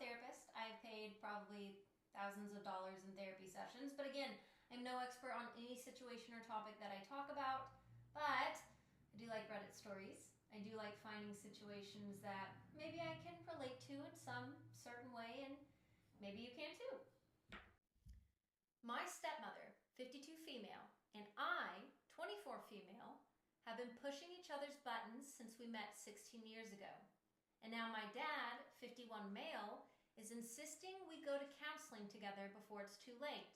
therapist. I've paid probably thousands of dollars in therapy sessions, but again, I'm no expert on any situation or topic that I talk about, but I do like Reddit stories. I do like finding situations that maybe I can relate to in some certain way, and maybe you can too. My stepmother, 52 female, and I, 24 female, have been pushing each other's buttons since we met 16 years ago. And now my dad, 51 male, is insisting we go to counseling together before it's too late.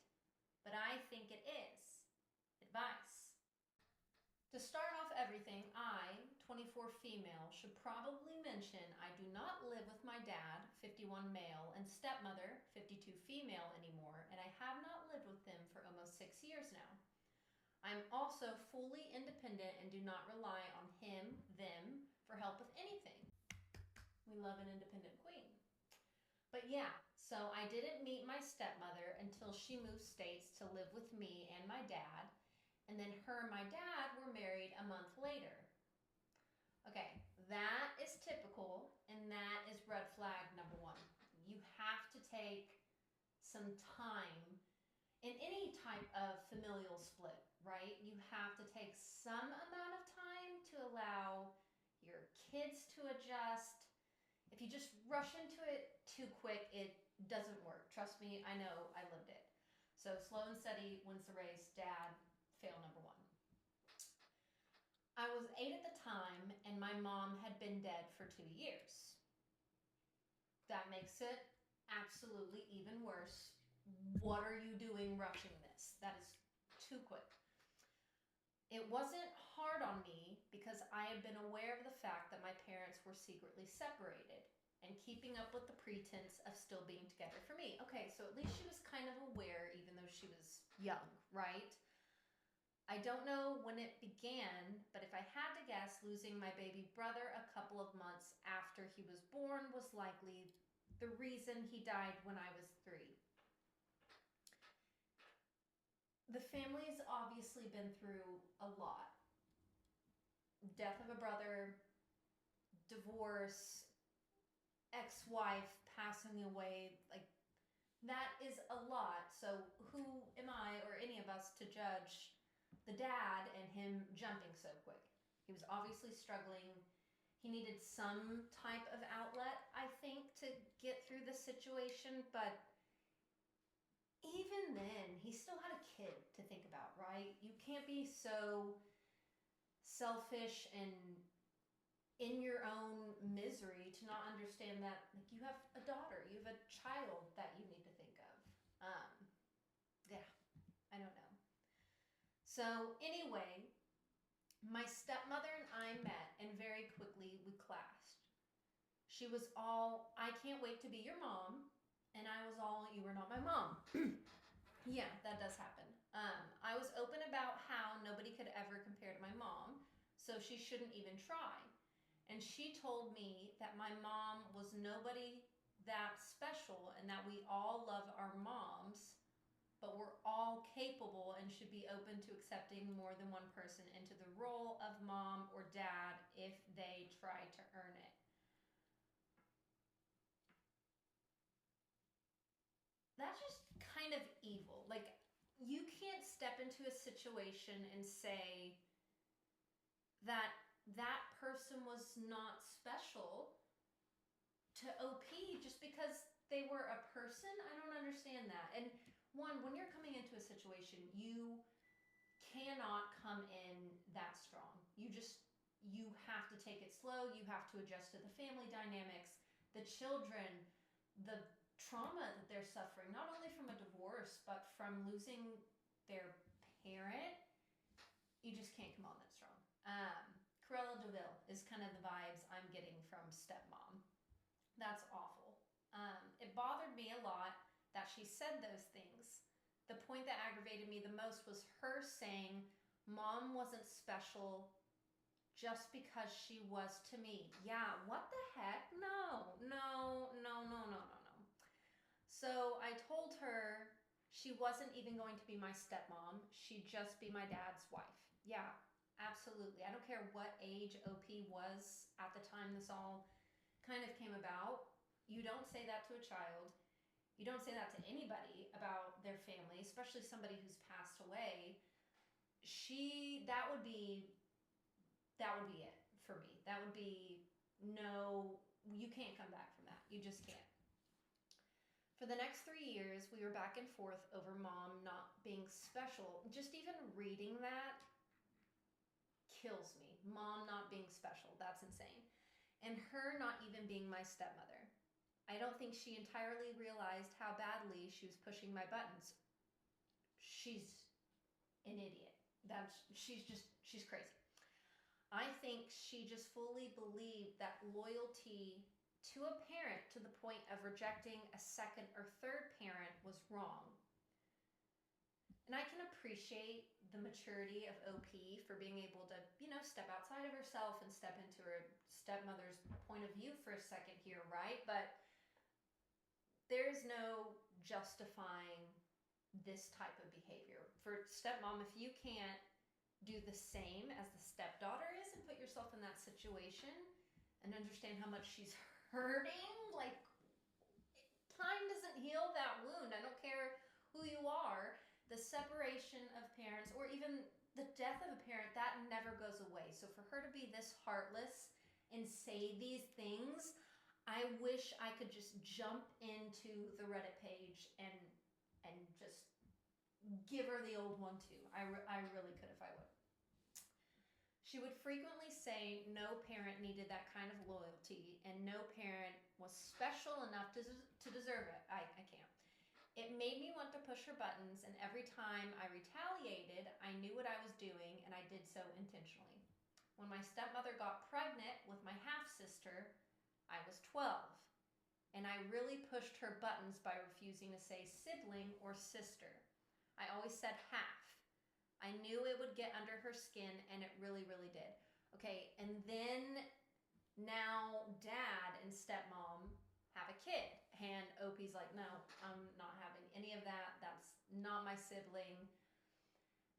But I think it is. Advice. To start off everything, I, 24 female, should probably mention I do not live with my dad, 51 male, and stepmother, 52 female anymore, and I have not lived with them for almost 6 years now. I'm also fully independent and do not rely on him, them, for help with anything. We love an independent queen. But yeah, so I didn't meet my stepmother until she moved states to live with me and my dad, and then her and my dad were married a month later. Okay, that is typical, and that is red flag number one. You have to take some time in any type of familial split, right? You have to take some amount of time to allow your kids to adjust. If you just rush into it too quick, it doesn't work. Trust me, I know, I lived it. So slow and steady wins the race. Dad, fail number one. I was 8 at the time, and my mom had been dead for 2 years. That makes it absolutely even worse. What are you doing rushing this? That is too quick. It wasn't hard on me because I had been aware of the fact that my parents were secretly separated and keeping up with the pretense of still being together for me. Okay, so at least she was kind of aware even though she was young, right? I don't know when it began, but if I had to guess, losing my baby brother a couple of months after he was born was likely the reason he died when I was 3. The family's obviously been through a lot. Death of a brother, divorce, ex-wife passing away, like that is a lot. So who am I or any of us to judge the dad and him jumping so quick? He was obviously struggling. He needed some type of outlet, I think, to get through the situation, but even then, he still had a kid to think about, right? You can't be so selfish and in your own misery to not understand that, like, you have a daughter, you have a child that you need to think of. Yeah, I don't know. So anyway, my stepmother and I met, and very quickly we clashed. She was all, I can't wait to be your mom. And I was all, you were not my mom. Yeah, that does happen. I was open about how nobody could ever compare to my mom, so she shouldn't even try. And she told me that my mom was nobody that special and that we all love our moms, but we're all capable and should be open to accepting more than one person into the role of mom or dad if they try to earn it. That's just kind of evil. Like, you can't step into a situation and say that that person was not special to OP just because they were a person. I don't understand that. And one, when you're coming into a situation, you cannot come in that strong. You have to take it slow. You have to adjust to the family dynamics, the children, the trauma that they're suffering, not only from a divorce, but from losing their parent. You just can't come on that strong. Cruella de Vil is kind of the vibes I'm getting from Stepmom. That's awful. It bothered me a lot that she said those things. The point that aggravated me the most was her saying mom wasn't special just because she was to me. Yeah, what the heck? No. So I told her she wasn't even going to be my stepmom. She'd just be my dad's wife. Yeah, absolutely. I don't care what age OP was at the time this all kind of came about. You don't say that to a child. You don't say that to anybody about their family, especially somebody who's passed away. That would be it for me. That would be no, you can't come back from that. You just can't. For the next 3 years, we were back and forth over mom not being special. Just even reading that kills me. Mom not being special. That's insane. And her not even being my stepmother. I don't think she entirely realized how badly she was pushing my buttons. She's an idiot. She's crazy. I think she just fully believed that loyalty to a parent to the point of rejecting a second or third parent was wrong. And I can appreciate the maturity of OP for being able to, step outside of herself and step into her stepmother's point of view for a second here, right? But there's no justifying this type of behavior. For stepmom, if you can't do the same as the stepdaughter is and put yourself in that situation and understand how much she's hurting, like, time doesn't heal that wound. I don't care who you are. The separation of parents, or even the death of a parent, that never goes away. So for her to be this heartless and say these things, I wish I could just jump into the Reddit page and just give her the old one too. I really could if I would. She would frequently say no parent needed that kind of loyalty and no parent was special enough to deserve it. I can't. It made me want to push her buttons, and every time I retaliated, I knew what I was doing, and I did so intentionally. When my stepmother got pregnant with my half-sister, I was 12, and I really pushed her buttons by refusing to say sibling or sister. I always said half. I knew it would get under her skin, and it really, really did. Okay, and then now dad and stepmom have a kid, and Opie's like, no, I'm not having any of that. That's not my sibling.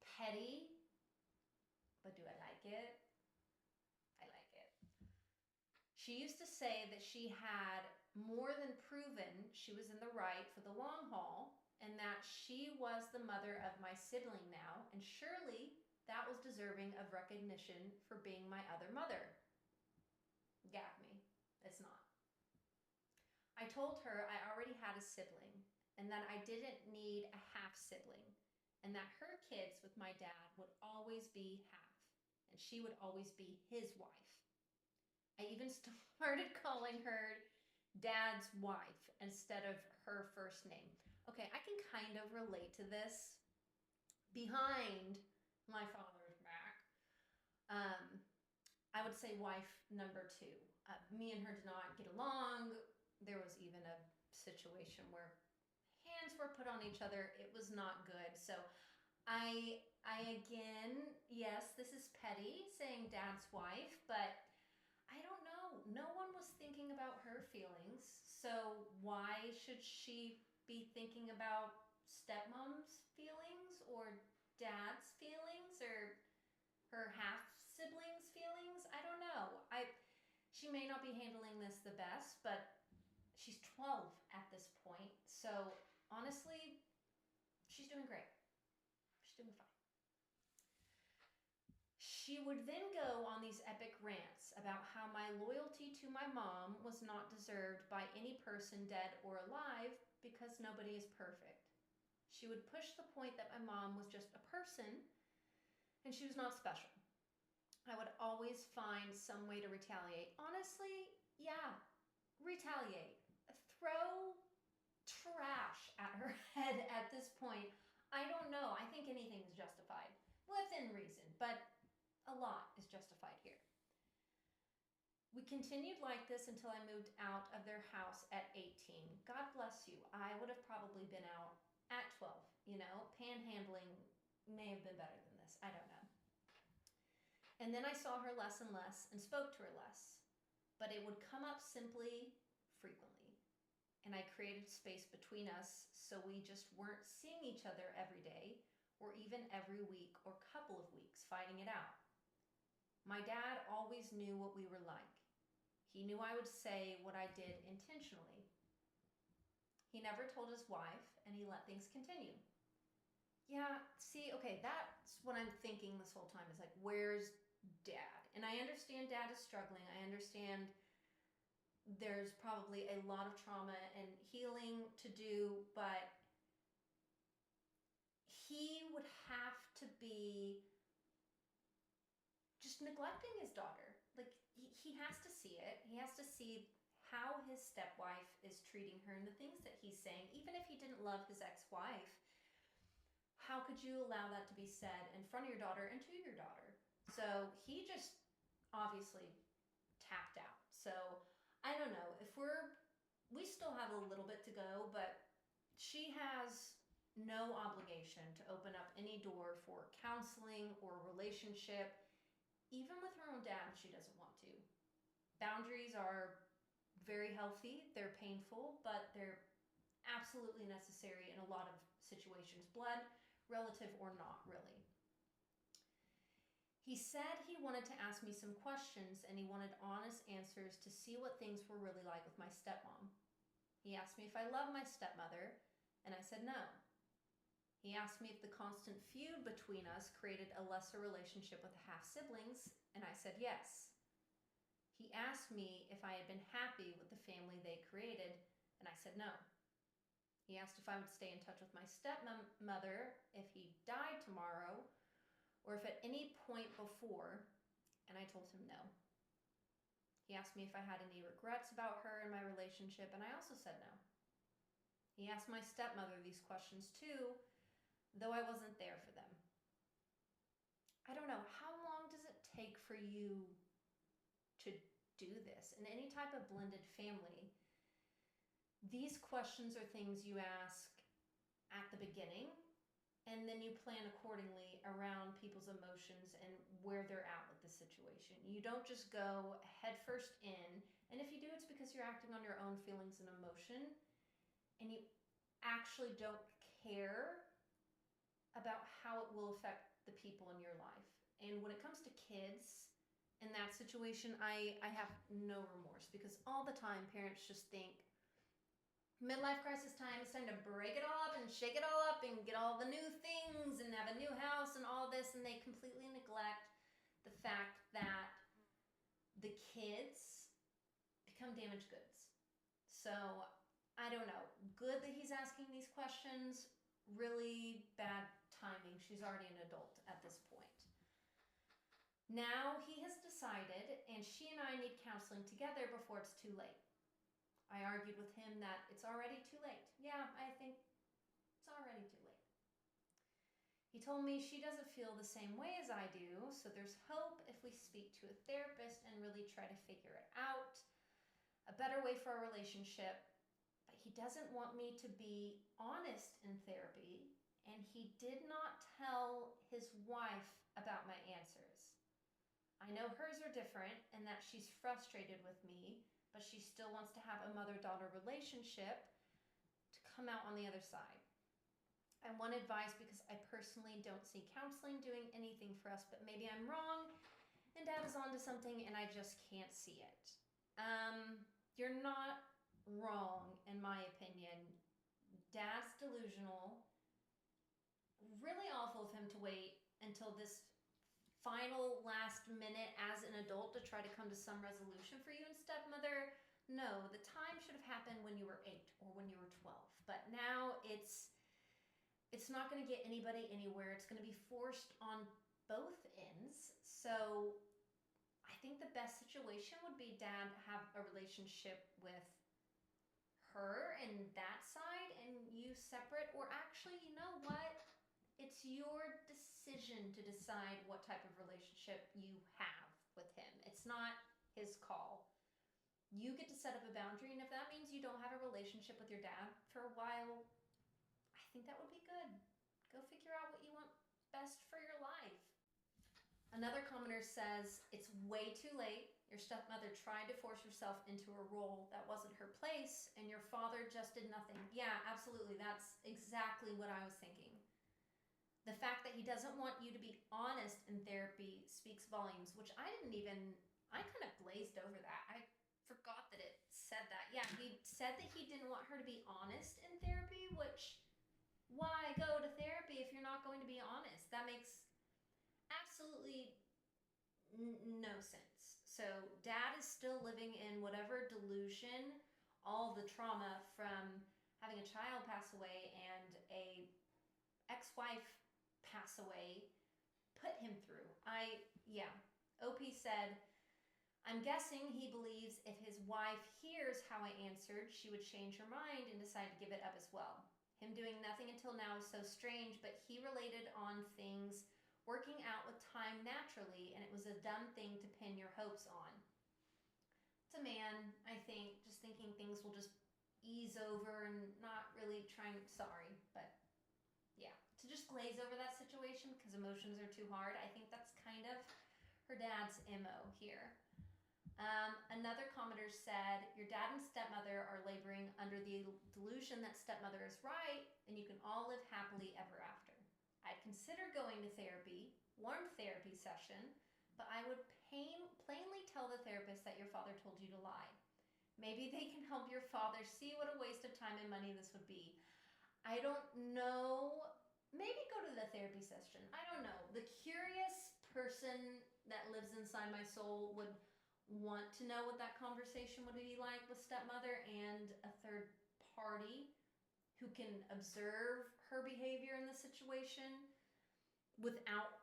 Petty, but do I like it? I like it. She used to say that she had more than proven she was in the right for the long haul, and that she was the mother of my sibling now, and surely that was deserving of recognition for being my other mother. Gag me. It's not. I told her I already had a sibling, and that I didn't need a half-sibling, and that her kids with my dad would always be half, and she would always be his wife. I even started calling her dad's wife instead of her first name. Okay, I can kind of relate to this. Behind my father's back, I would say wife number 2. Me and her did not get along. There was even a situation where hands were put on each other. It was not good. So I again, yes, this is petty saying dad's wife, but I don't know. No one was thinking about her feelings. So why should she be thinking about stepmom's feelings or dad's feelings or her half siblings' feelings? I don't know. She may not be handling this the best, but she's 12 at this point. So honestly, she's doing great. She's doing fine. She would then go on these epic rants about how my loyalty to my mom was not deserved by any person dead or alive because nobody is perfect. She would push the point that my mom was just a person and she was not special. I would always find some way to retaliate. Honestly, yeah, retaliate. Throw trash at her head at this point. I don't know. I think anything is justified. Within reason, but a lot is justified here. We continued like this until I moved out of their house at 18. God bless you. I would have probably been out at 12. Panhandling may have been better than this. I don't know. And then I saw her less and less and spoke to her less. But it would come up simply, frequently. And I created space between us so we just weren't seeing each other every day or even every week or couple of weeks fighting it out. My dad always knew what we were like. He knew I would say what I did intentionally. He never told his wife, and he let things continue. Yeah, see, okay, that's what I'm thinking this whole time is like, where's dad? And I understand dad is struggling. I understand there's probably a lot of trauma and healing to do, but he would have to be just neglecting his daughter. Like, he has to see it. He has to see how his stepwife is treating her and the things that he's saying. Even if he didn't love his ex-wife, how could you allow that to be said in front of your daughter and to your daughter? So he just obviously tapped out. So I don't know if we still have a little bit to go, but she has no obligation to open up any door for counseling or relationship, even with her own dad if she doesn't want to. Boundaries are very healthy, they're painful, but they're absolutely necessary in a lot of situations, blood relative or not, really. He said he wanted to ask me some questions and he wanted honest answers to see what things were really like with my stepmom. He asked me if I loved my stepmother, and I said no. He asked me if the constant feud between us created a lesser relationship with the half-siblings, and I said yes. He asked me if I had been happy with the family they created, and I said no. He asked if I would stay in touch with my stepmother if he died tomorrow, or if at any point before, and I told him no. He asked me if I had any regrets about her and my relationship, and I also said no. He asked my stepmother these questions too, though I wasn't there for them. I don't know, how long does it take for you to do this? In any type of blended family, these questions are things you ask at the beginning, and then you plan accordingly around people's emotions and where they're at with the situation. You don't just go headfirst in, and if you do, it's because you're acting on your own feelings and emotion, and you actually don't care about how it will affect the people in your life. And when it comes to kids, in that situation, I have no remorse, because all the time parents just think, midlife crisis time, it's time to break it all up and shake it all up and get all the new things and have a new house and all this, and they completely neglect the fact that the kids become damaged goods. So I don't know, good that he's asking these questions, really bad timing. She's already an adult at this point. Now he has decided, and she and I need counseling together before it's too late. I argued with him that it's already too late. Yeah, I think it's already too late. He told me she doesn't feel the same way as I do, so there's hope if we speak to a therapist and really try to figure it out. A better way for our relationship. But he doesn't want me to be honest in therapy, and he did not tell his wife about my answers. I know hers are different and that she's frustrated with me, but she still wants to have a mother-daughter relationship to come out on the other side. I want advice because I personally don't see counseling doing anything for us, but maybe I'm wrong and dad is onto something and I just can't see it. You're not wrong, in my opinion. Dad's delusional. Really awful of him to wait until this final last minute as an adult to try to come to some resolution for you and stepmother. No, the time should have happened when you were 8 or when you were 12. But now it's not going to get anybody anywhere. It's going to be forced on both ends. So I think the best situation would be dad have a relationship with her and that side and you separate, or actually, you know what? It's your decision to decide what type of relationship you have with him. It's not his call. You get to set up a boundary, and if that means you don't have a relationship with your dad for a while, I think that would be good. Go figure out what you want best for your life. Another commenter says, it's way too late. Your stepmother tried to force herself into a role that wasn't her place, and your father just did nothing. Yeah, absolutely. That's exactly what I was thinking. The fact that he doesn't want you to be honest in therapy speaks volumes, which I kind of glazed over that. forgot that it said that. Yeah, he said that he didn't want her to be honest in therapy, which, why go to therapy if you're not going to be honest? That makes absolutely no sense. So dad is still living in whatever delusion, all the trauma from having a child pass away and a ex-wife pass away put him through. OP said, I'm guessing he believes if his wife hears how I answered, she would change her mind and decide to give it up as well. Him doing nothing until now is so strange, but he related on things working out with time naturally, and it was a dumb thing to pin your hopes on. It's a man, I think, just thinking things will just ease over and not really trying, sorry, but yeah, to just glaze over that situation because emotions are too hard. I think that's kind of her dad's MO here. Another commenter said, your dad and stepmother are laboring under the delusion that stepmother is right and you can all live happily ever after. I'd consider going to therapy, warm therapy session, but I would plainly tell the therapist that your father told you to lie. Maybe they can help your father see what a waste of time and money this would be. I don't know. Maybe go to the therapy session. I don't know. The curious person that lives inside my soul would want to know what that conversation would be like with stepmother and a third party who can observe her behavior in the situation without,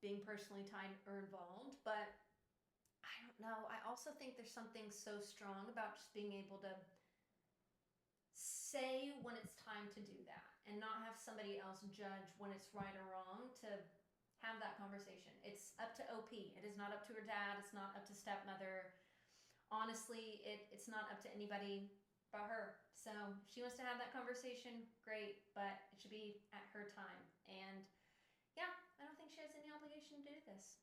being personally tied or involved. But I don't know. I also think there's something so strong about just being able to say when it's time to do that and not have somebody else judge when it's right or wrong, to have that conversation. It's up to OP. It is not up to her dad. It's not up to stepmother. Honestly, it's not up to anybody but her. So she wants to have that conversation, great, but it should be at her time. And yeah, I don't think she has any obligation to do this.